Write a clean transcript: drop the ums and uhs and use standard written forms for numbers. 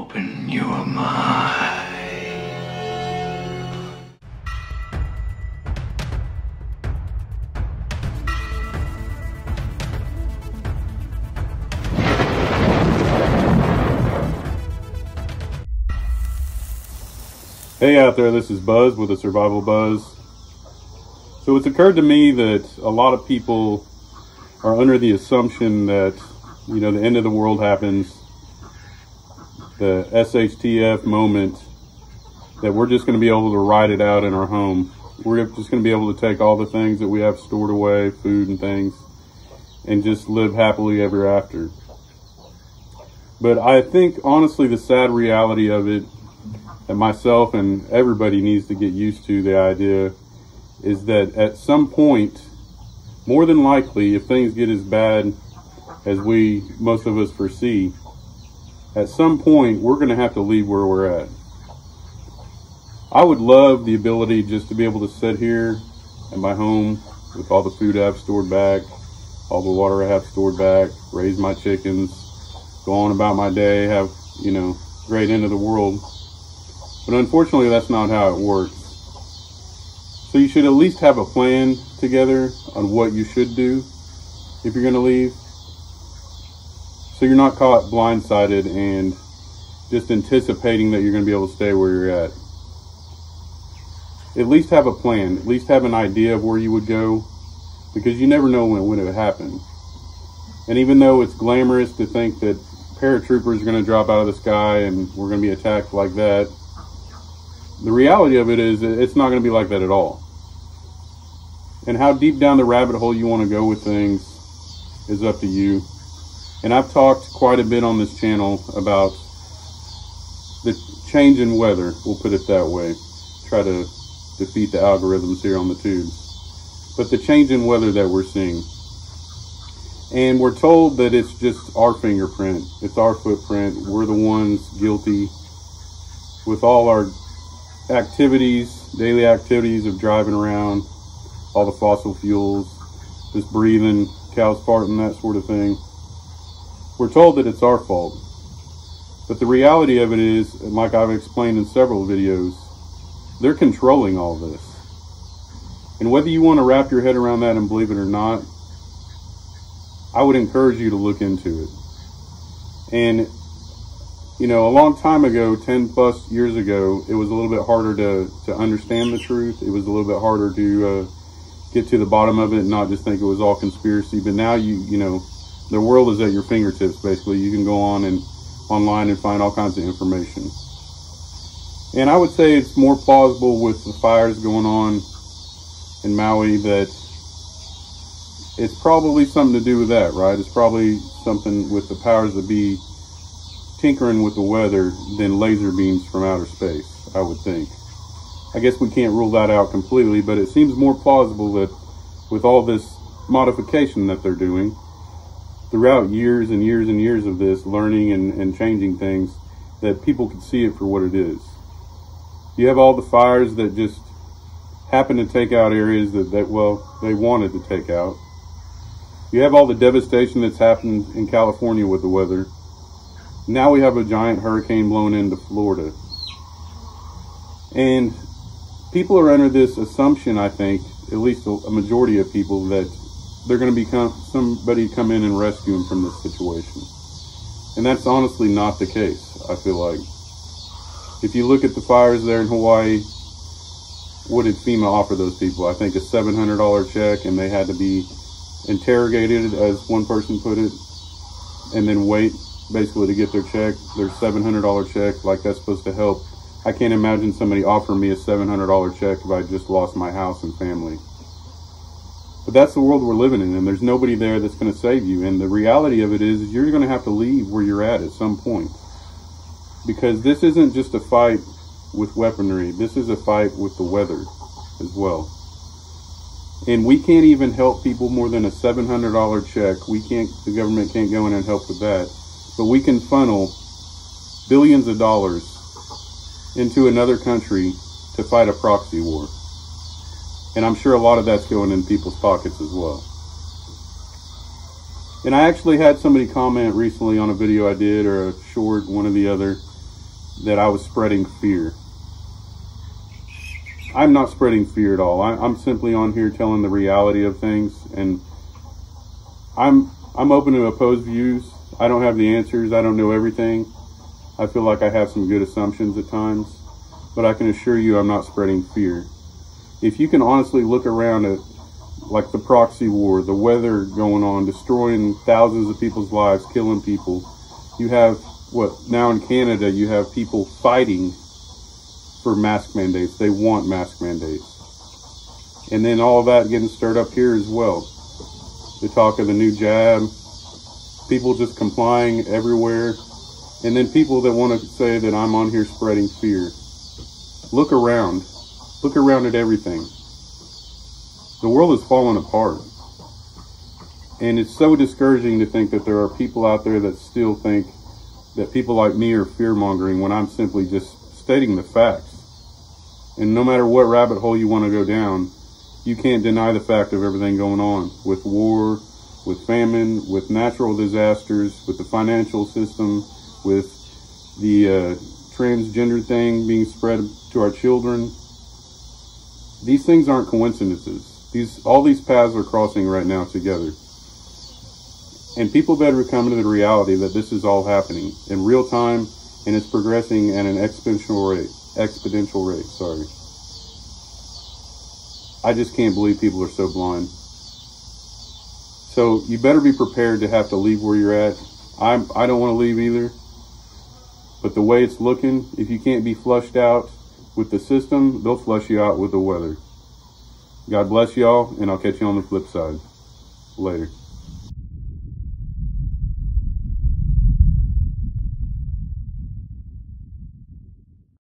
Open your mind. Hey out there, this is Buzz with TheSurvivalBuzz. So it's occurred to me that a lot of people are under the assumption that, you know, the end of the world happens, the SHTF moment, that we're just going to be able to ride it out in our home. We're just going to be able to take all the things that we have stored away, food and things, and just live happily ever after. But I think, honestly, the sad reality of it, that myself and everybody needs to get used to, the idea is that at some point, more than likely, if things get as bad as most of us foresee, at some point we're going to have to leave where we're at. I would love the ability just to be able to sit here in my home with all the food I have stored back, all the water I have stored back, raise my chickens, go on about my day, have, you know, great end of the world. But unfortunately, that's not how it works. So you should at least have a plan together on what you should do if you're going to leave, so you're not caught blindsided and just anticipating that you're going to be able to stay where you're at. At least have a plan. At least have an idea of where you would go, because you never know when it would happen. And even though it's glamorous to think that paratroopers are going to drop out of the sky and we're going to be attacked like that, the reality of it is it's not going to be like that at all. And how deep down the rabbit hole you want to go with things is up to you. And I've talked quite a bit on this channel about the change in weather, we'll put it that way. Try to defeat the algorithms here on the tubes. But the change in weather that we're seeing. And we're told that it's just our fingerprint. It's our footprint. We're the ones guilty with all our activities, daily activities of driving around, all the fossil fuels, just breathing, cows farting, that sort of thing. We're told that it's our fault. But the reality of it is, like I've explained in several videos, they're controlling all this. And whether you want to wrap your head around that and believe it or not, I would encourage you to look into it. And you know, a long time ago, 10 plus years ago, it was a little bit harder to understand the truth. It was a little bit harder to get to the bottom of it and not just think it was all conspiracy. But now you know, the world is at your fingertips, basically. You can go online and find all kinds of information. And I would say it's more plausible with the fires going on in Maui that it's probably something to do with that, right? It's probably something with the powers that be tinkering with the weather than laser beams from outer space, I would think. I guess we can't rule that out completely, but it seems more plausible that with all this modification that they're doing throughout years and years and years of this learning and changing things, that people could see it for what it is. You have all the fires that just happen to take out areas that they wanted to take out. You have all the devastation that's happened in California with the weather. Now we have a giant hurricane blowing into Florida. And people are under this assumption, I think, at least a majority of people, that they're going to become somebody come in and rescue them from this situation. And that's honestly not the case, I feel like. If you look at the fires there in Hawaii, what did FEMA offer those people? I think a $700 check, and they had to be interrogated, as one person put it, and then wait basically to get their check, their $700 check, like that's supposed to help. I can't imagine somebody offering me a $700 check if I just lost my house and family. But that's the world we're living in, and there's nobody there that's going to save you. And the reality of it is you're going to have to leave where you're at some point. Because this isn't just a fight with weaponry, this is a fight with the weather as well. And we can't even help people more than a $700 check. The government can't go in and help with that. But we can funnel billions of dollars into another country to fight a proxy war. And I'm sure a lot of that's going in people's pockets as well. And I actually had somebody comment recently on a video I did, or a short, one or the other, that I was spreading fear. I'm not spreading fear at all. I'm simply on here telling the reality of things, and I'm open to opposed views. I don't have the answers. I don't know everything. I feel like I have some good assumptions at times, but I can assure you I'm not spreading fear. If you can honestly look around at like the proxy war, the weather going on, destroying thousands of people's lives, killing people. You have, now in Canada, you have people fighting for mask mandates. They want mask mandates. And then all of that getting stirred up here as well. The talk of the new jab, people just complying everywhere. And then people that want to say that I'm on here spreading fear. Look around. Look around at everything. The world is falling apart. And it's so discouraging to think that there are people out there that still think that people like me are fear-mongering when I'm simply just stating the facts. And no matter what rabbit hole you want to go down, you can't deny the fact of everything going on with war, with famine, with natural disasters, with the financial system, with the transgender thing being spread to our children. These things aren't coincidences. All these paths are crossing right now together. And people better come to the reality that this is all happening in real time, and it's progressing at an exponential rate. Sorry. I just can't believe people are so blind. So you better be prepared to have to leave where you're at. I don't want to leave either. But the way it's looking, if you can't be flushed out with the system, they'll flush you out with the weather. God bless y'all, and I'll catch you on the flip side. Later.